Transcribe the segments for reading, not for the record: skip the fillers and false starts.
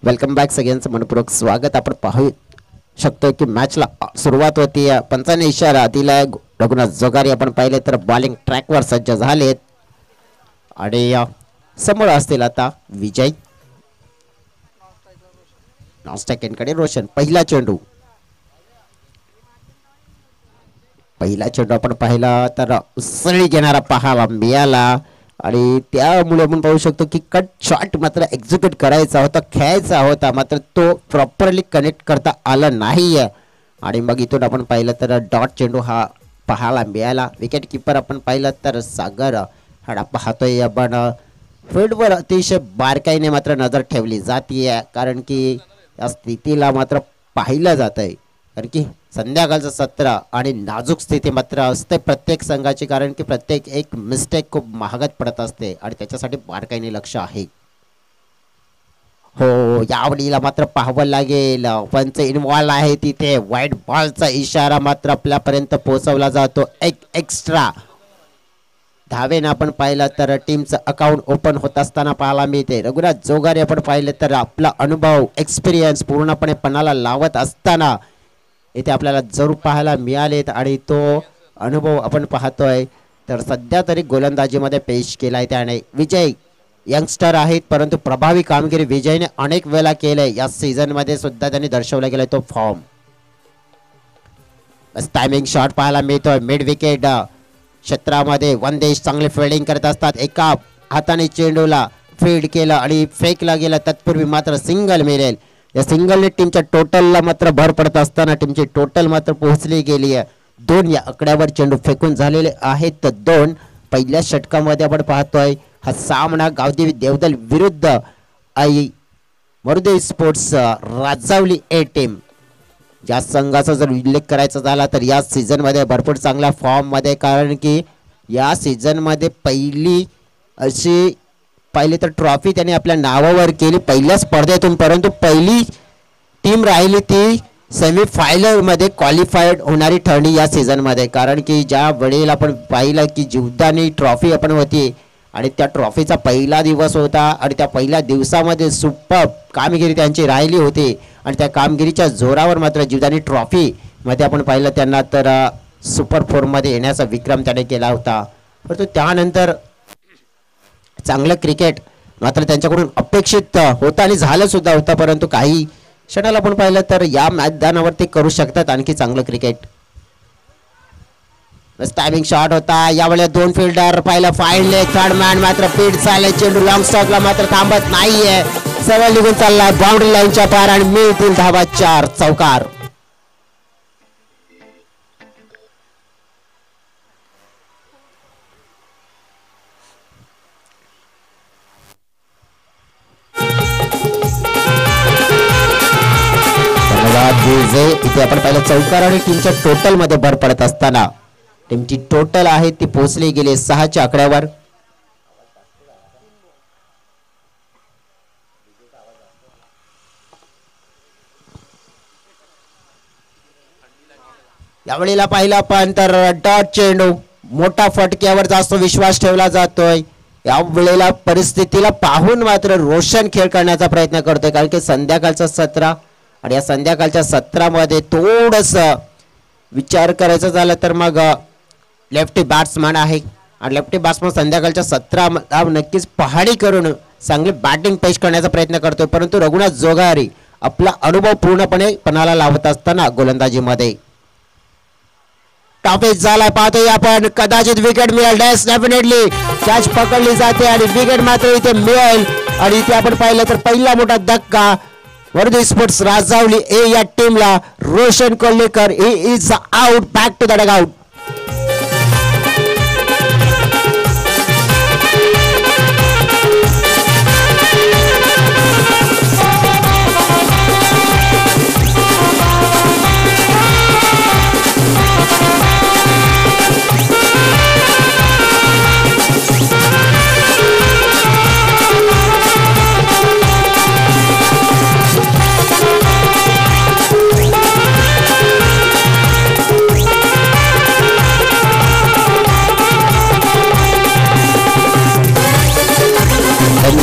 Welcome back सगळ्यांचं मनपूर्वक स्वागत. आपण पाहू शकतो की मॅचला सुरुवात होती. पंचाने इशारा दिलाय. रघुनाथ जोगारी आपण पाहिले तर बॉलिंग ट्रॅकवर सज्ज झालेत आणि समोर असतील आता विजय. नॉनस्टॅकेनकडे रोशन. पहिला चेंडू आपण पाहिला तर उसळी घेणारा पाहावा मिळाला आणि त्यामुळे आपण पाहू शकतो की कट शॉट मात्र एक्झिक्यूट करायचा होता, खेळायचा होता, मात्र तो प्रॉपरली कनेक्ट करता आला नाही. आणि मग इथून आपण पाहिलं तर डॉट चेंडू हा पाहायला मिळाला. विकेट किपर आपण पाहिलं तर सागर हाडा पाहतोय. आपण फील्डवर अतिशय बारकाईने मात्र नजर ठेवली जाते, कारण की या स्थितीला मात्र पाहिलं जात आहे. कारण की संध्याकाळचं सत्र आणि नाजूक स्थिती मात्र असते प्रत्येक संघाची, कारण की प्रत्येक एक मिस्टेक खूप महागात पडत असते आणि त्याच्यासाठी बारकाईने लक्ष आहे. हो, यावेळीला मात्र पाहावं लागेल. पंच इन्व्हॉल्व आहे तिथे. व्हाईट बॉलचा इशारा मात्र आपल्यापर्यंत पोहोचवला जातो. एक एक्स्ट्रा धावेने आपण पाहिलं तर टीमचं अकाउंट ओपन होत असताना पाहायला मिळते. रघुनाथ जोगारे आपण पाहिलं तर आपला अनुभव एक्सपिरियन्स पूर्णपणे पणाला लावत असताना इथे आपल्याला जरूर पाहायला मिळालेत आणि तो अनुभव आपण पाहतोय तर सध्या तरी गोलंदाजीमध्ये पेश केलाय त्याने. विजय यंगस्टर आहेत, परंतु प्रभावी कामगिरी विजयने अनेक वेळा केलंय. या सीझन मध्ये सुद्धा त्यांनी दर्शवला गेलाय तो फॉर्म. टायमिंग शॉट पाहायला मिळतोय मिड विकेट क्षेत्रामध्ये. वनदेश चांगले फिल्डिंग करत असतात. एका हाताने चेंडूला फील्ड केलं आणि फेकला गेला. तत्पूर्वी मात्र सिंगल मिळेल. या सिंगलने टीमच्या टोटलला मात्र भर पडत असताना टीमची टोटल मात्र पोहोचली गेली आहे. 2 या आकड्यावर चेंडू फेकून झालेले आहेत. तर 2 पहिल्या षटकामध्ये आपण पाहतोय हा सामना गावदेवी देवदल विरुद्ध मरुदे स्पोर्ट्स राजावली ए टीम. ज्या संघाचा जर उल्लेख करायचा झाला तर या सीझन मध्ये भरपूर चांगल्या फॉर्म मध्ये, कारण की या सीझन मध्ये पहिली अशी पाहिली तर ट्रॉफी त्यांनी आपल्या नावावर केली पहिल्या स्पर्धेतून, परंतु पहिली टीम राहिली ती सेमीफायनल मध्ये क्वालिफाईड होणारी ठरली या सीझन मध्ये. कारण की ज्या वेळेला आपण पाहिलं की जीवदानी ट्रॉफी आपण होती आणि त्या ट्रॉफीचा पहिला दिवस होता आणि त्या पहिल्या दिवसामध्ये सुपर कामगिरी त्यांची राहिली होती आणि त्या कामगिरीच्या जोरावर मात्र जीवदानी ट्रॉफी मध्ये आपण पाहिलं त्यांना तर सुपर 4 मध्ये येण्याचा विक्रम त्याने केला होता. परंतु त्यानंतर चांगलं क्रिकेट मात्र त्यांच्याकडून अपेक्षित होतं आणि झालं सुद्धा होतं, परंतु काही क्षणाला आपण पाहिलं तर या मैदानावर ते करू शकतात आणखी चांगलं क्रिकेट. टायमिंग शॉट होता. यावेळेला 2 फिल्डर पाहिलं. फाईन लेग थर्ड मॅन मात्र पीड चालले. चेंडू लॉंग स्टॉकला मात्र थांबत नाहीये. सरळ निघून चालला बाउंड्री लाईनच्या पार आणि मिळतील धावा 4 चौकार. इथे आपण पाहिलं चौकार आणि टीमच्या टोटल मध्ये भर पडत असताना टीमची टोटल आहे ती पोहोचली गेली 6च्या आकड्यावर. यावेळेला पाहिलं आपण तर डॉट चेंडू मोठा फटक्यावर जास्त विश्वास ठेवला जातोय. या वेळेला परिस्थितीला पाहून मात्र रोशन खेळ करण्याचा प्रयत्न करतोय, कारण की संध्याकाळचं सत्र आणि या संध्याकाळच्या सत्रामध्ये थोडस विचार करायचा झाला तर मग लेफ्टी बॅट्समॅन आहे आणि लेफ्टी बॅट्समॅन संध्याकाळच्या सत्रामध्ये नक्कीच पहाडी करून चांगली बॅटिंग पेश करण्याचा प्रयत्न करतोय, परंतु रघुनाथ जोगारी आपला अनुभव पूर्णपणे पणाला लावत असताना गोलंदाजीमध्ये टॉपिक झालाय. पाहतोय आपण कदाचित विकेट मिळेल. डॅश डेफिनेटली कॅच पकडली जाते आणि विकेट मात्र इथे मिळेल आणि इथे आपण पाहिलं तर पहिला मोठा धक्का मरुदे स्पोर्ट्स राजावली ए या टीमला. Roshan Kolhekar he is out. Back to the dugout.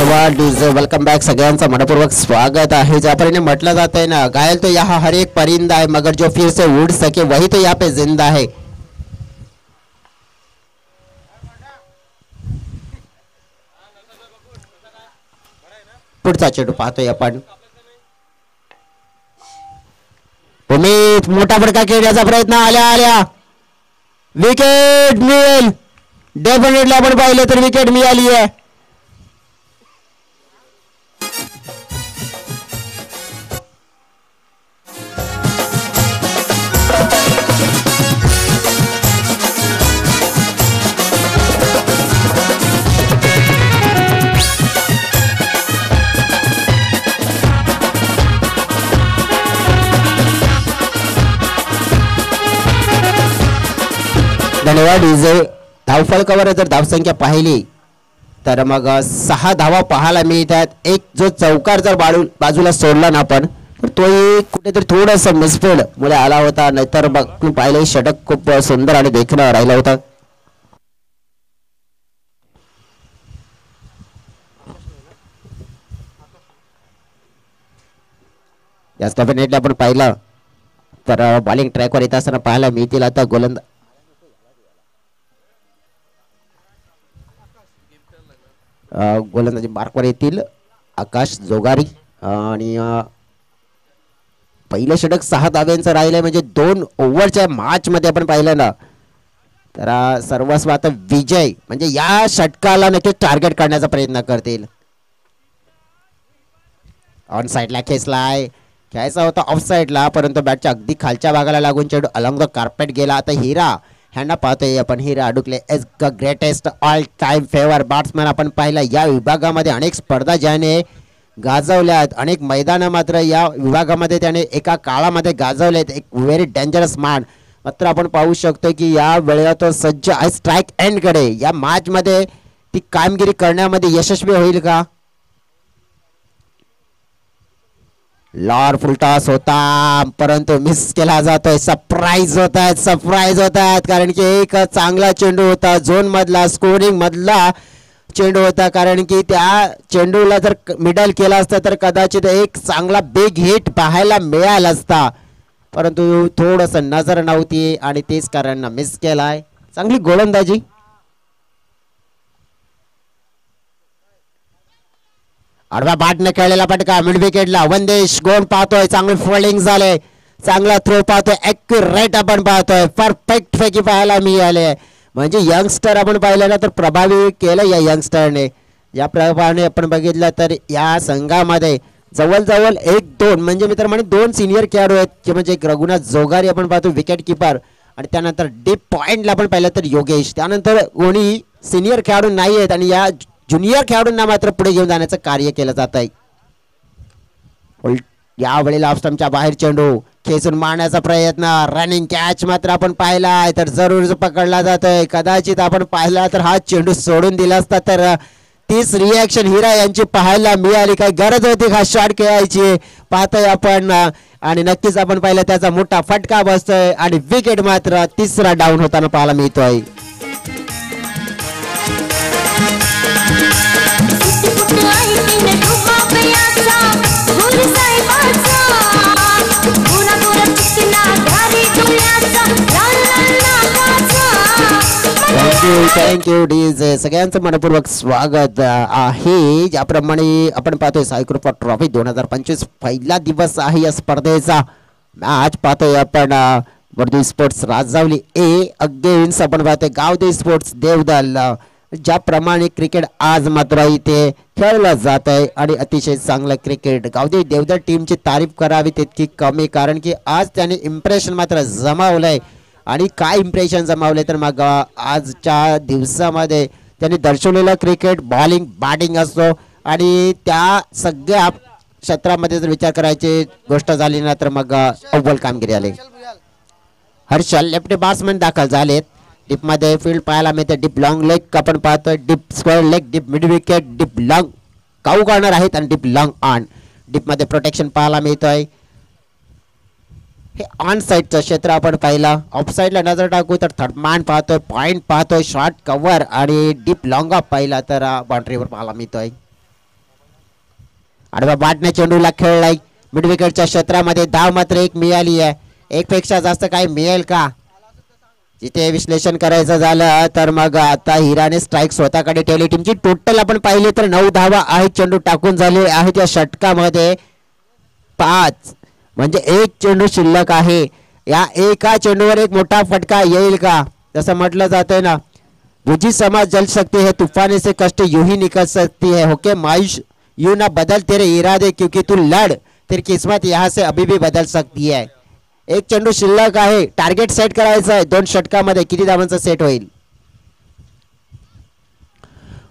धन्यवाद डीजे. Welcome back. सगळ्यांचं मनपूर्वक स्वागत आहे. ज्याप्रमाणे म्हटलं जात है ना, घायल तो यहाँ हर एक परिंदा है मगर जो फिर से उड़ सके वही तो यहाँ पे जिंदा है. पुढचा चेंडू पाहतोय आपण. उमेद मोठा फटका खेळण्याचा प्रयत्न आल्या विकेट मिळेल. डेफिनेटली आपण पाहिलं तर विकेट मिळाली आहे. धन्यवाद डीजे. धावफलकावर जर धावसंख्या पाहिली तर मग 6 धावा पाहायला मिळतात. एक जो चौकार जर बाजूला सोडला ना आपण तर तोही कुठेतरी थोडासा मिसफील्ड मुळे आला होता. नाहीतर बघ तू पाहिलं षटक खूप सुंदर आणि देखणं राहिला होता. जास्त डेफिनेटली आपण पाहिलं तर बॉलिंग ट्रॅकवर येत असताना पाहायला मिळतील आता गोलंदाजी मार्कवर येतील आकाश जोगारी. आणि पहिलं षटक 6 धाव्यांचं राहिलंय म्हणजे 2 ओव्हरच्या मॅच मध्ये आपण पाहिलं ना तर सर्वस्व आता विजय म्हणजे या षटकाला नक्कीच टार्गेट करण्याचा प्रयत्न करतील. ऑन साइडला खेचलाय. खेळायचा होता ऑफ साइडला परंतु बॅटच्या अगदी खालच्या भागाला लागून चेंडू अलॉंग द कार्पेट गेला. आता हिरा ह्यांना पाहतोय आपण. Hira Adukale as the greatest all time favour batsman आपण पाहिला. या विभागामध्ये अनेक स्पर्धा ज्याने गाजवल्यात, अनेक मैदानं मात्र या विभागामध्ये त्याने एका काळामध्ये गाजवलेत. एक व्हेरी डेंजरस मॅन. मात्र आपण पाहू शकतो की या वेळेला तो सज्ज आहे स्ट्राईक एंड कडे. या मॅच मध्ये ती कामगिरी करण्यामध्ये यशस्वी होईल का? लॉर फुलटॉस होता परंतु मिस केला जातोय. सरप्राईज होत आहेत कारण की एक चांगला चेंडू होता. झोन मधला स्कोरिंग मधला चेंडू होता कारण की त्या चेंडूला जर मिडल केला असता तर कदाचित एक चांगला बिग हिट पाहायला मिळाला असता परंतु थोडस नजर नव्हती आणि तेच कारण मिस केलाय. चांगली गोलंदाजी. आडवा बॅटने खेळलेला फटका मिड विकेटला. वंदेश गोन पाहतोय. चांगली फोल्डिंग झाले. चांगला थ्रो पाहतोय. ॲक्युरेट आपण पाहतोय. परफेक्ट फेकी पाहायला मिळाले. म्हणजे यंगस्टर आपण पाहिलं ना तर प्रभावी केलं या यंगस्टरने. या प्रमाणे आपण बघितलं तर या संघामध्ये जवळजवळ 1-2 म्हणजे मी तर म्हणे 2 सिनियर खेळाडू आहेत की म्हणजे एक रघुनाथ जोगारी आपण पाहतो विकेट किपर आणि त्यानंतर डीप पॉइंटला आपण पाहिलं तर योगेश. त्यानंतर कोणी सिनियर खेळाडू नाही आहेत आणि या ज्युनियर खेळाडूंना मात्र पुढे घेऊन जाण्याचं कार्य केलं जात आहे. यावेळी ऑफ स्टंपच्या बाहेर चेंडू खेचून मारण्याचा प्रयत्न. रनिंग कॅच मात्र आपण पाहिलाय तर जरूर पकडला जातोय. कदाचित आपण पाहिला तर हा चेंडू सोडून दिला असता तर तीच रिॲक्शन हिरा यांची पाहायला मिळाली. काही गरज होती हा शॉट खेळायची पाहतोय आपण आणि नक्कीच आपण पाहिलं त्याचा मोठा फटका बसतोय आणि विकेट मात्र तिसरा डाऊन होताना पाहायला मिळतोय. Thank you DJ. सगळ्यांचं मनपूर्वक स्वागत आहे. ज्याप्रमाणे आपण पाहतोय साई कृपा ट्रॉफी 2025 पहिला दिवस आहे या स्पर्धेचा. मॅच पाहतोय आपण वर्दी स्पोर्ट्स राजावली ए अगेन्स्ट आपण पाहतोय गावदे स्पोर्ट्स देवदल. ज्याप्रमाणे क्रिकेट आज मात्र इथे खेळलं जात आहे आणि अतिशय चांगलं क्रिकेट. गावदे देवदल टीमची तारीफ करावी तितकी कमी कारण की आज त्याने इम्प्रेशन मात्र जमावलंय. आणि काय इम्प्रेशन जमावले तर मग आजच्या दिवसामध्ये त्यांनी दर्शवलेलं क्रिकेट बॉलिंग बॅटिंग असतो आणि त्या सगळ्या क्षेत्रामध्ये जर विचार करायची गोष्ट झाली ना तर मग अव्वल कामगिरी आली. हर्षल लेफ्ट बॅट्समन दाखल झालेत. डीप मध्ये फील्ड पाहायला मिळते. डीप लॉंग लेग आपण पाहतोय. Deep square leg deep mid wicket deep long cow corner आहेत आणि डीप लॉंग ऑन. डीप मध्ये प्रोटेक्शन पाहायला मिळतोय. हे ऑन साइडचं क्षेत्र आपण पाहिला. ऑफ साइडला नजर टाकू तर थर्ड मॅन पाहतोय. पॉइंट पाहतोय. शॉर्ट कव्हर आणि डीप लॉंग ऑफ पाहिला तर बाउंड्रीवर पाहायला मिळतोय. आडवा बाटण्या चेंडूला खेळलाय मिड विकेटच्या क्षेत्रामध्ये. धाव मात्र एक मिळाली आहे. एक पेक्षा जास्त काय मिळेल का? जिथे विश्लेषण करायचं झालं तर मग आता हिराने स्ट्राईक स्वतःकडे ठेवली. टीमची टोटल आपण पाहिली तर 9 धावा आहेत. चेंडू टाकून झाले आहेत या षटकामध्ये 5, म्हणजे एक चेंडू शिल्लक आहे. या एका चेंडूवर एक मोठा फटका येईल का? जसं म्हटलं जातंय ना, बुझी समाज जल सकती है, तूफान से कष्ट यूं ही निकल सकती है. होके मायूस यूं ना बदल तेरे इरादे, क्योंकि तू लड़, तेरी किस्मत यहाँ से अभी भी बदल सकती है. एक चेंडू शिल्लक आहे. टार्गेट सेट करायचं आहे 2 षटकामध्ये. किती धावांचा सेट होईल?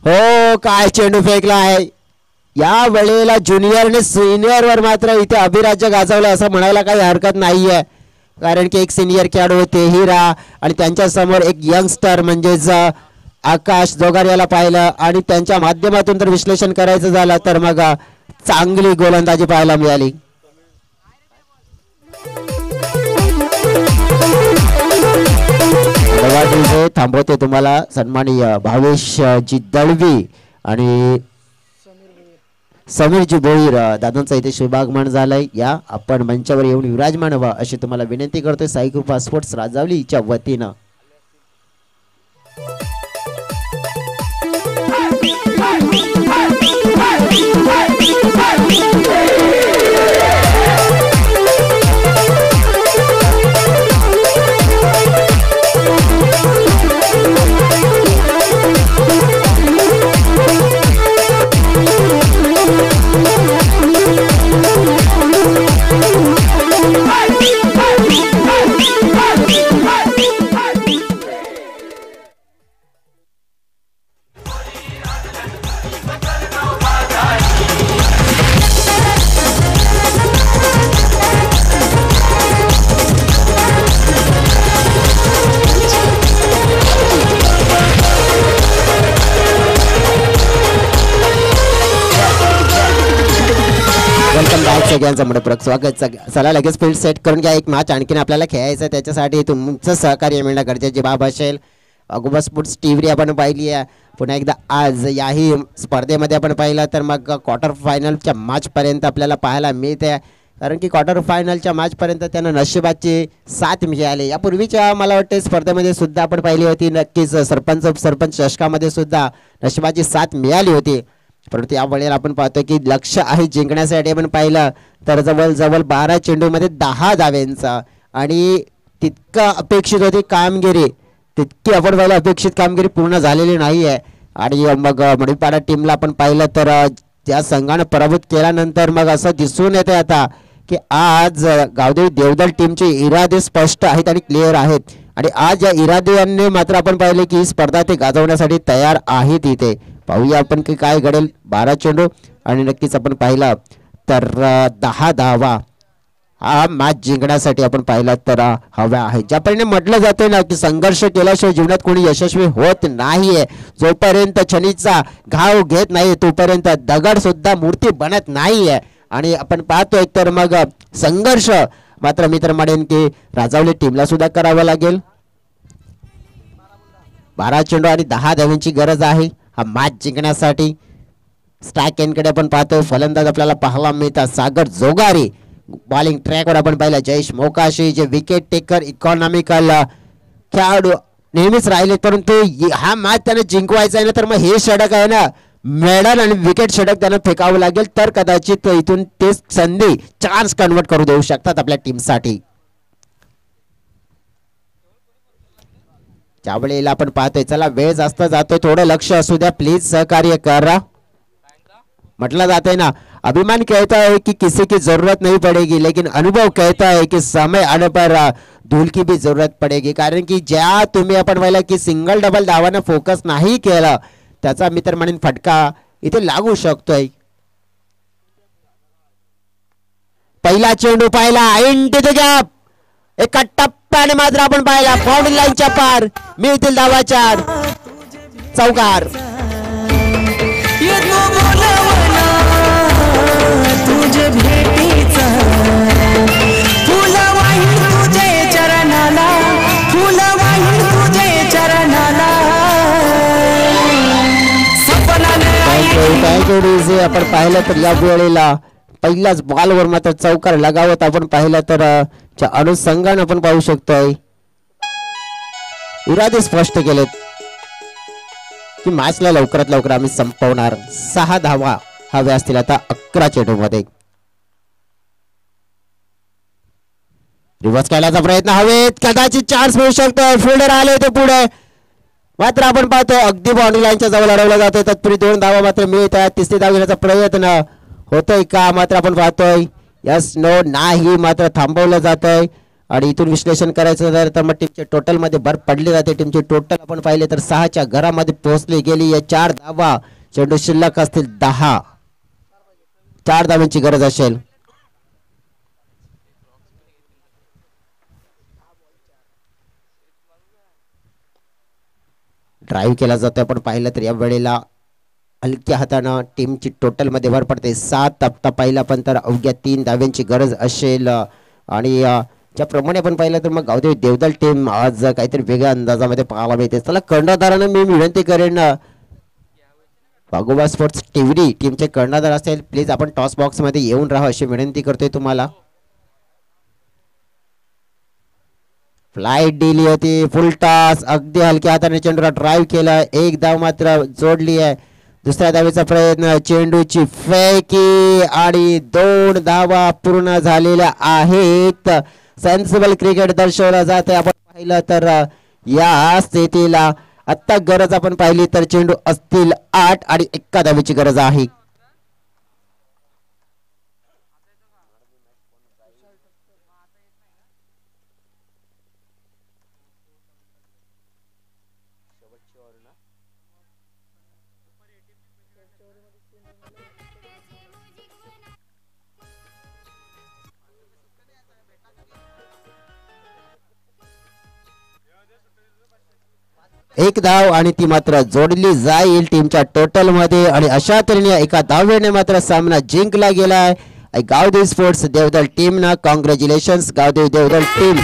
हो, काय चेंडू फेकला आहे. या वेळेला ज्युनियरने सिनियरवर मात्र इथे अभिराज्य गाजवलं असं म्हणायला काही हरकत नाहीये. कारण की एक सिनियर खेळाडू होते हिरा आणि त्यांच्या समोर एक यंगस्टर म्हणजेच आकाश जोगार याला पाहिलं आणि त्यांच्या माध्यमातून तर विश्लेषण करायचं झालं तर मग चांगली गोलंदाजी पाहायला मिळाली. थांबवते तुम्हाला सन्माननीय भावेश जी दळवी आणि समीरजी भोईर दादांचा इथे शुभागमन झालंय. या आपण मंचावर येऊन विराजमान व्हा अशी तुम्हाला विनंती करतोय साई कृपा स्पोर्ट्स राजावलीच्या वतीनं. सगळ्यांचं मनपूर्वक स्वागत. चला लगेच फील्ड सेट करून घ्या. एक मॅच आणखीन आपल्याला खेळायचं. त्याच्यासाठी तुमचं सहकार्य मिळणं गरजेची बाब असेल. अगोबा स्पोर्ट्स टीव्ही आपण पाहिली आहे. पुन्हा एकदा आज याही स्पर्धेमध्ये आपण पाहिलं तर मग क्वार्टर फायनलच्या मॅचपर्यंत आपल्याला पाहायला मिळते. कारण की क्वार्टर फायनलच्या मॅचपर्यंत त्यांना नशिबाची साथ मिळाली. यापूर्वीच्या मला वाटते स्पर्धेमध्ये सुद्धा आपण पाहिली होती. नक्कीच सरपंच चषकामध्ये सुद्धा नशिबाची साथ मिळाली होती. परंतु या वेळेला आपण पाहतो की लक्ष आहे जिंकण्यासाठी आपण पाहिलं तर जवळजवळ 12 चेंडूमध्ये 10 धाव्यांचा आणि तितका अपेक्षित होती कामगिरी, तितकी आपण पाहिलं अपेक्षित कामगिरी पूर्ण झालेली नाही आहे. आणि मग मणिपाडा टीमला आपण पाहिलं तर त्या संघानं पराभूत केल्यानंतर मग असं दिसून येते आता की आज गावदेवी देवदल टीमचे इरादे स्पष्ट आहेत आणि क्लिअर आहेत. आणि आज या इराद्यांनी मात्र आपण पाहिले की ही स्पर्धा ते गाजवण्यासाठी तयार आहेत. इथे पाहूया आपण की काय घडेल. 12 चेंडू आणि नक्कीच आपण पाहिलं तर 10 धावा हा मॅच जिंकण्यासाठी आपण पाहिलं तर हव्या आहे. ज्याप्रमाणे म्हटलं जाते ना की संघर्ष केल्याशिवाय जीवनात कोणी यशस्वी होत नाहीये. जोपर्यंत छनीचा घाव घेत नाही तोपर्यंत दगड सुद्धा मूर्ती बनत नाहीये. आणि आपण पाहतोय तर मग संघर्ष मात्र मी तर म्हणेन की राजावली टीमला सुद्धा करावं लागेल. 12 चेंडू आणि 10 धावांची गरज आहे हा मॅच जिंकण्यासाठी. स्ट्राईक एंडकडे आपण पाहतोय फलंदाज आपल्याला पाहायला मिळतात सागर जोगारी. बॉलिंग ट्रॅकवर आपण पाहिलं जयेश मोकाशी जे विकेट टेकर इकॉनॉमिकल खेळाडू नेहमीच राहिले. परंतु हा मॅच त्याने जिंकवायचा आहे ना तर मग हे षटक आहे ना मेडल आणि विकेट षटक त्यांना फेकावं लागेल तर कदाचित इथून ते संधी चान्स कन्वर्ट करू देऊ शकतात आपल्या टीमसाठी. त्यावेळेला आपण पाहतोय चला वेळ जास्त जातोय थोडं लक्ष असू द्या प्लीज सहकार्य करा. म्हटलं जाते ना अभिमान कहता है कि किसी की जरूरत नहीं पड़ेगी लेकिन अनुभव कहता है कि समय आने पर धूल की भी जरूरत पड़ेगी. कारण की ज्या तुम्ही आपण पाहिलं की सिंगल डबल धावांना फोकस नाही केला त्याचा मित्र म्हणून फटका इथे लागू शकतोय. पहिला चेंडू पाहिला इंटू द गॅप. एका टप्प्याने मात्र आपण पाहिला बाउंड्री लाईनच्या पार मिळतील धावा 4 चौकार. आपण पाहिलं तर या वेळेला पहिल्याच बॉलवर मात्र चौकार लगावत आपण पाहिलं तर च्या अनुषंगाने आपण पाहू शकतोय इरादे स्पष्ट केलेत की मॅचला लवकरात लवकर आम्ही संपवणार. 6 धावा हव्या असतील आता 11 चेंडूमध्ये. रिव्हर्स खेळण्याचा प्रयत्न हवेत कदाचित चान्स मिळू शकतोय. फिल्डर आले ते पुढे मात्र आपण पाहतोय अगदी बाउंड्री लाईनच्या जवळ अडवलं जातोय. तत्पूर्वी 2 धावा मात्र मिळत आहेत. तिसरी धाव घेण्याचा प्रयत्न होतोय का मात्र आपण पाहतोय यस नो नाही मात्र थांबवलं जातंय. आणि इथून विश्लेषण करायचं झालं तर मग टीमच्या टोटल मध्ये भर पडली जाते. टीमची टोटल आपण पाहिले तर 6च्या घरामध्ये पोहोचली गेली. या 4 धावा चेंडू शिल्लक असतील 10. 4 धावांची गरज असेल. ड्राईव्ह केला जातो आपण पाहिलं तर या वेळेला हलक्या हातानं टीमची टोटल मध्ये भर पडते. 7 पाहिला पण तर अवघ्या 3 धाव्यांची गरज असेल. आणि ज्याप्रमाणे आपण पाहिलं तर मग गावदेवी देवदल टीम आज काहीतरी वेगळ्या अंदाजामध्ये पाहायला मिळते. चला कर्णधारांना मी विनंती करेन वाघोबा स्पोर्ट्स टीव्ही टीमचे कर्णधार असेल प्लीज आपण टॉस बॉक्स मध्ये येऊन राहा अशी विनंती करतोय तुम्हाला. फ्लाइट दिली होती फुल टॉस अगदी हलक्या हाताने चेंडूला ड्राईव्ह केला. 1 धाव मात्र जोडली आहे. दुसऱ्या धावेचा प्रयत्न चेंडूची फेकी आणि 2 धावा पूर्ण झालेल्या आहेत. सेन्सिबल क्रिकेट दर्शवला जात आहे. आपण पाहिलं तर या स्थितीला आता गरज आपण पाहिली तर चेंडू असतील 8 आणि 1 धावेची गरज आहे. एक धाव आणि ती मात्र जोडली जाईल टीमच्या टोटल मध्ये. आणि अशा तऱ्हेने एका धावेने मात्र सामना जिंकला गेलाय. गावदेवी स्पोर्ट्स देवदल टीम ना congratulations Gavdevi Devdal team.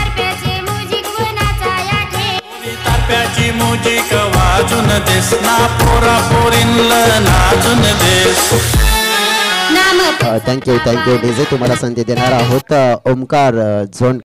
Thank you DJ. तुम्हाला संधी देणार आहोत ओमकार झोन